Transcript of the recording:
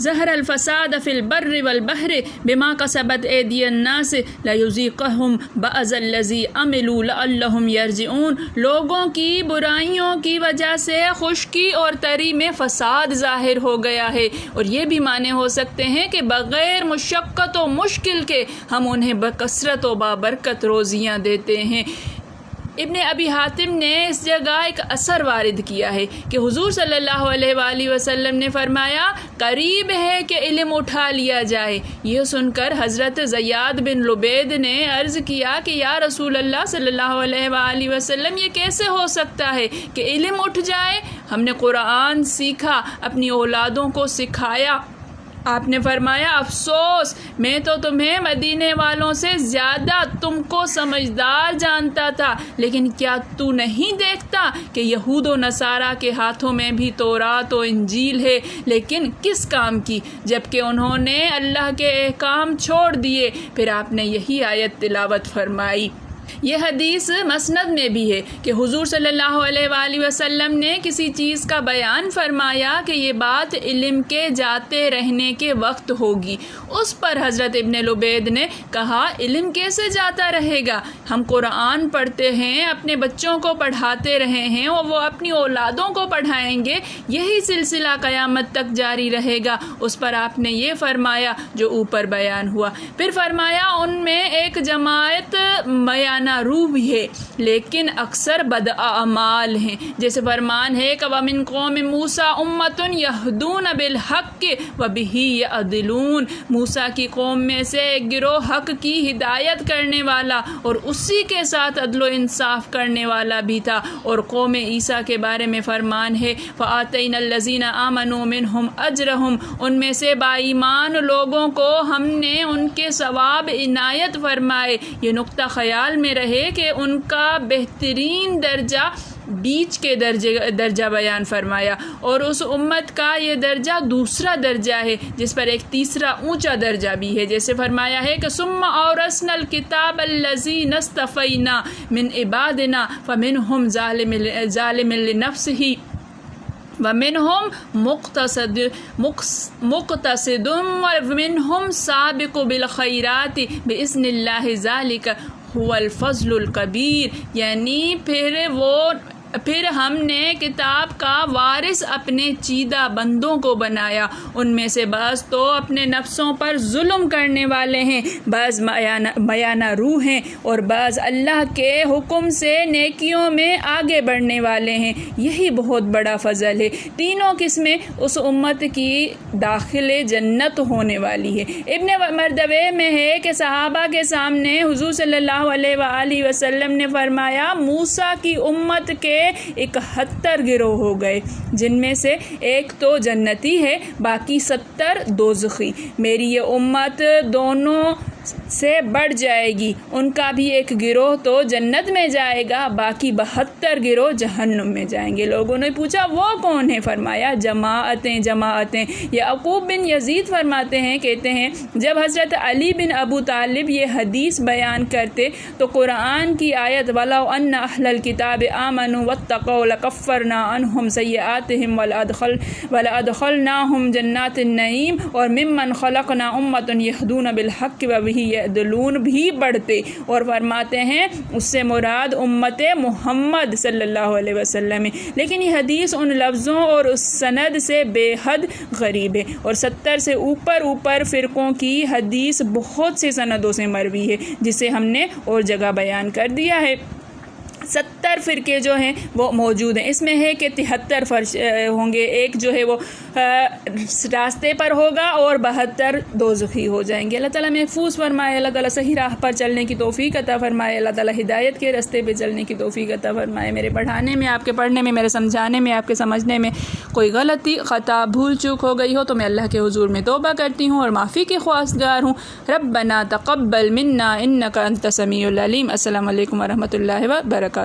ظہر الفساد فی البر والبحر بما کسبت ایدی الناس لیذیقہم بعض الذی عملوا لعلہم یرجعون۔ لوگوں کی برائیوں کی وجہ سے خشکی اور تری میں فساد ظاہر ہو گیا ہے، اور یہ بھی معنی ہو سکتے ہیں کہ بغیر مشقت و مشکل کے ہم انہیں بکثرت و بابرکت روزیاں دیتے ہیں۔ ابن ابی حاتم نے اس جگہ ایک اثر وارد کیا ہے کہ حضور صلی اللہ علیہ وآلہ وسلم نے فرمایا قریب ہے کہ علم اٹھا لیا جائے۔ یہ سن کر حضرت زیاد بن لبید نے عرض کیا کہ یا رسول اللہ صلی اللہ علیہ وآلہ وسلم یہ کیسے ہو سکتا ہے کہ علم اٹھ جائے؟ ہم نے قرآن سیکھا، اپنی اولادوں کو سکھایا۔ آپ نے فرمایا افسوس، میں تو تمہیں مدینے والوں سے زیادہ تم کو سمجھدار جانتا تھا، لیکن کیا تو نہیں دیکھتا کہ یہود و نصارہ کے ہاتھوں میں بھی تورات و انجیل ہے، لیکن کس کام کی؟ جبکہ انہوں نے اللہ کے احکام چھوڑ دیے۔ پھر آپ نے یہی آیت تلاوت فرمائی۔ یہ حدیث مسند میں بھی ہے کہ حضور صلی اللہ علیہ وآلہ وسلم نے کسی چیز کا بیان فرمایا کہ یہ بات علم کے جاتے رہنے کے وقت ہوگی۔ اس پر حضرت ابن لبید نے کہا علم کیسے جاتا رہے گا؟ ہم قرآن پڑھتے ہیں، اپنے بچوں کو پڑھاتے رہے ہیں اور وہ اپنی اولادوں کو پڑھائیں گے، یہی سلسلہ قیامت تک جاری رہے گا۔ اس پر آپ نے یہ فرمایا جو اوپر بیان ہوا۔ پھر فرمایا ان میں ایک جماعت بیانہ روح بھی ہے لیکن اکثر بداعمال ہیں، جیسے فرمان ہے کہ وَمِن قوم موسیٰ أُمَّةٌ يَهْدُونَ بِالْحَقِّ وَبِهِ يَعْدِلُونَ۔ موسیٰ کی قوم میں سے ایک گروہ حق کی ہدایت کرنے والا اور اسی کے ساتھ عدل و انصاف کرنے والا بھی تھا۔ اور قوم عیسیٰ کے بارے میں فرمان ہے فَآتَيْنَا الَّذِينَ آمَنُوا مِنْهُمْ أَجْرَهُمْ، ان میں سے باایمان لوگوں کو ہم نے ان کے ثواب عنایت فرمائے۔ یہ نقطہ خیال میں رہے کہ ان کا بہترین درجہ بیچ کے درجہ بیان فرمایا، اور اس امت کا یہ درجہ دوسرا درجہ ہے جس پر ایک تیسرا اونچا درجہ بھی ہے، جیسے فرمایا ہے کہ ثم اورثنا الکتاب الذین اصطفینا من عبادنا فمنہم ظالم لنفسہ وَمِنْهُمْ مُقْتَصِدٌ وَمِنْهُمْ سَابِقٌ بِالْخَيْرَاتِ بِإِذْنِ اللَّهِ ذَلِكَ هُوَ الْفَضْلُ الْكَبِيرُ، یعنی پھر ہم نے کتاب کا وارث اپنے چیدہ بندوں کو بنایا، ان میں سے بعض تو اپنے نفسوں پر ظلم کرنے والے ہیں، بعض بیانہ روح ہیں، اور بعض اللہ کے حکم سے نیکیوں میں آگے بڑھنے والے ہیں۔ یہی بہت بڑا فضل ہے۔ تینوں قسمیں اس امت کی داخل جنت ہونے والی ہے۔ ابن مردوے میں ہے کہ صحابہ کے سامنے حضور صلی اللہ علیہ وآلہ وسلم نے فرمایا موسیٰ کی امت کے 71 گروہ ہو گئے، جن میں سے ایک تو جنتی ہے، باقی 70 دوزخی۔ میری یہ امت دونوں سے بڑھ جائے گی، ان کا بھی ایک گروہ تو جنت میں جائے گا، باقی 72 گروہ جہنم میں جائیں گے۔ لوگوں نے پوچھا وہ کون ہے؟ فرمایا جماعتیں۔ یعقوب بن یزید فرماتے ہیں، کہتے ہیں جب حضرت علی بن ابو طالب یہ حدیث بیان کرتے تو قرآن کی آیت وَلَوْ أَنَّ أَهْلَ الْكِتَابِ آمَنُوا وَاتَّقَوْا لَكَفَّرْنَا عَنْهُمْ سَيِّئَاتِهِمْ وَلَأَدْخَلْنَاهُمْ جَنَّاتِ النَّعِيمِ، اور ممن خلقنا أُمَّةً يَهْدُونَ بِالْحَقِّ وَبِهِ يَعْدِلُونَ بھی بڑھتے، اور فرماتے ہیں اس سے مراد امت محمد صلی اللہ علیہ وسلم ہے۔ لیکن یہ حدیث ان لفظوں اور اس سند سے بے حد غریب ہے، اور 70 سے اوپر فرقوں کی حدیث بہت سے سندوں سے مروی ہے، جسے ہم نے اور جگہ بیان کر دیا ہے۔ 70 فرقے جو ہیں وہ موجود ہیں، اس میں ہے کہ 73 فرش ہوں گے، ایک جو ہے وہ راستے پر ہوگا اور 72 دوزخی ہو جائیں گے۔ اللہ تعالیٰ محفوظ فرمائے، اللہ تعالیٰ صحیح راہ پر چلنے کی توفیق عطا فرمائے، اللہ تعالیٰ ہدایت کے راستے پہ چلنے کی توفیق عطا فرمائے۔ میرے پڑھانے میں، آپ کے پڑھنے میں، میرے سمجھانے میں، آپ کے سمجھنے میں کوئی غلطی، خطا، بھول چوک ہو گئی ہو تو میں اللہ کے حضور میں توبہ کرتی ہوں اور معافی کی خواستگار ہوں۔ ربنا تقبل منا انک انت السمیع العلیم۔ السلام علیکم ورحمۃ اللہ وبرکاتہ۔